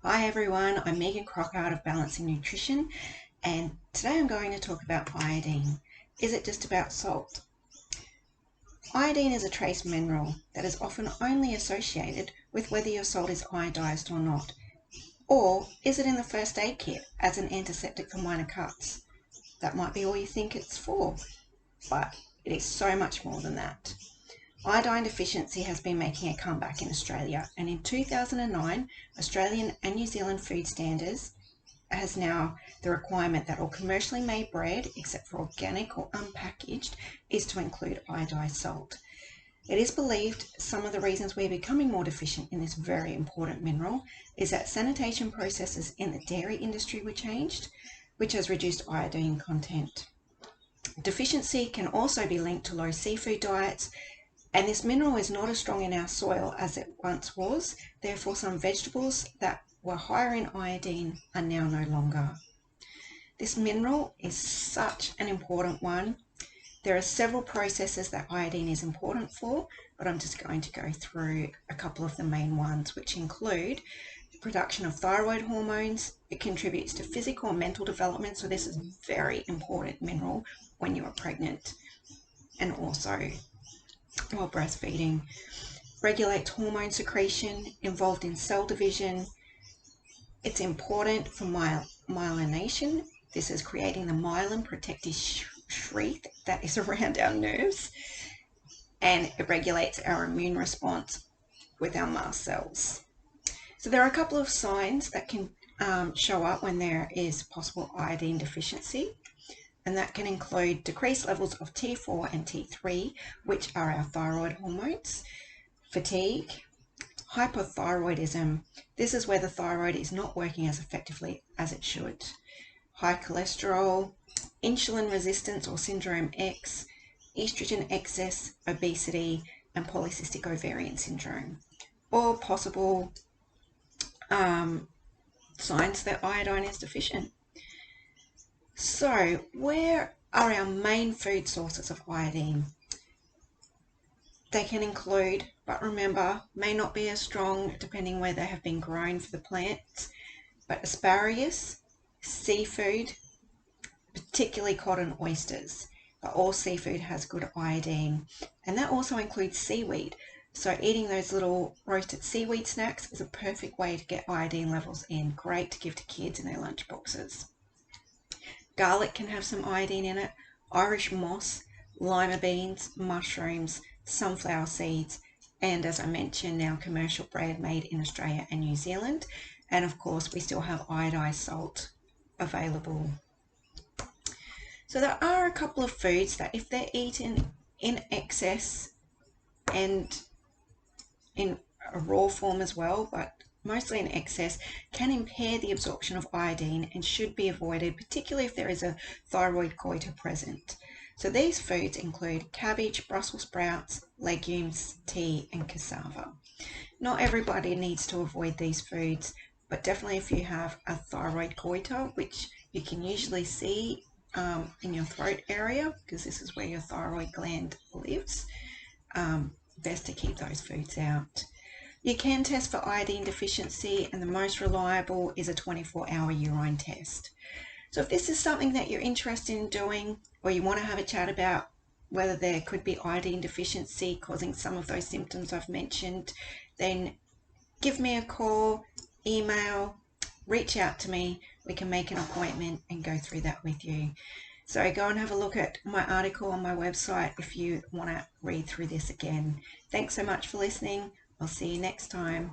Hi everyone, I'm Megan Crockart of Balancing Nutrition, and today I'm going to talk about iodine. Is it just about salt? Iodine is a trace mineral that is often only associated with whether your salt is iodized or not. Or is it in the first aid kit as an antiseptic for minor cuts? That might be all you think it's for, but it is so much more than that. Iodine deficiency has been making a comeback in Australia, and in 2009, Australian and New Zealand food standards has now the requirement that all commercially made bread, except for organic or unpackaged, is to include iodized salt. It is believed some of the reasons we're becoming more deficient in this very important mineral is that sanitation processes in the dairy industry were changed, which has reduced iodine content. Deficiency can also be linked to low seafood diets, and this mineral is not as strong in our soil as it once was. Therefore, some vegetables that were higher in iodine are now no longer. This mineral is such an important one. There are several processes that iodine is important for, but I'm just going to go through a couple of the main ones, which include the production of thyroid hormones. It contributes to physical and mental development, so this is a very important mineral when you are pregnant and also while breastfeeding. Regulates hormone secretion, involved in cell division. It's important for myelination. This is creating the myelin protective sheath that is around our nerves, and it regulates our immune response with our mast cells. So there are a couple of signs that can show up when there is possible iodine deficiency, and that can include decreased levels of T4 and T3, which are our thyroid hormones, fatigue, hypothyroidism. This is where the thyroid is not working as effectively as it should. High cholesterol, insulin resistance or syndrome X, estrogen excess, obesity, and polycystic ovarian syndrome. All possible signs that iodine is deficient. So, where are our main food sources of iodine? They can include, but remember, may not be as strong depending where they have been grown for the plants, but asparagus, seafood, particularly cod and oysters. But all seafood has good iodine, and that also includes seaweed. So eating those little roasted seaweed snacks is a perfect way to get iodine levels in. Great to give to kids in their lunch boxes. Garlic can have some iodine in it, Irish moss, lima beans, mushrooms, sunflower seeds, and as I mentioned, now commercial bread made in Australia and New Zealand. And of course, we still have iodized salt available. So there are a couple of foods that if they're eaten in excess and in a raw form as well, but mostly in excess, can impair the absorption of iodine and should be avoided, particularly if there is a thyroid goiter present. So these foods include cabbage, Brussels sprouts, legumes, tea, and cassava. Not everybody needs to avoid these foods, but definitely if you have a thyroid goiter, which you can usually see in your throat area, because this is where your thyroid gland lives, best to keep those foods out. You can test for iodine deficiency, and the most reliable is a 24-hour urine test. So if this is something that you're interested in doing, or you want to have a chat about whether there could be iodine deficiency causing some of those symptoms I've mentioned, then give me a call, email, reach out to me. We can make an appointment and go through that with you. So go and have a look at my article on my website if you want to read through this again. Thanks so much for listening. I'll see you next time.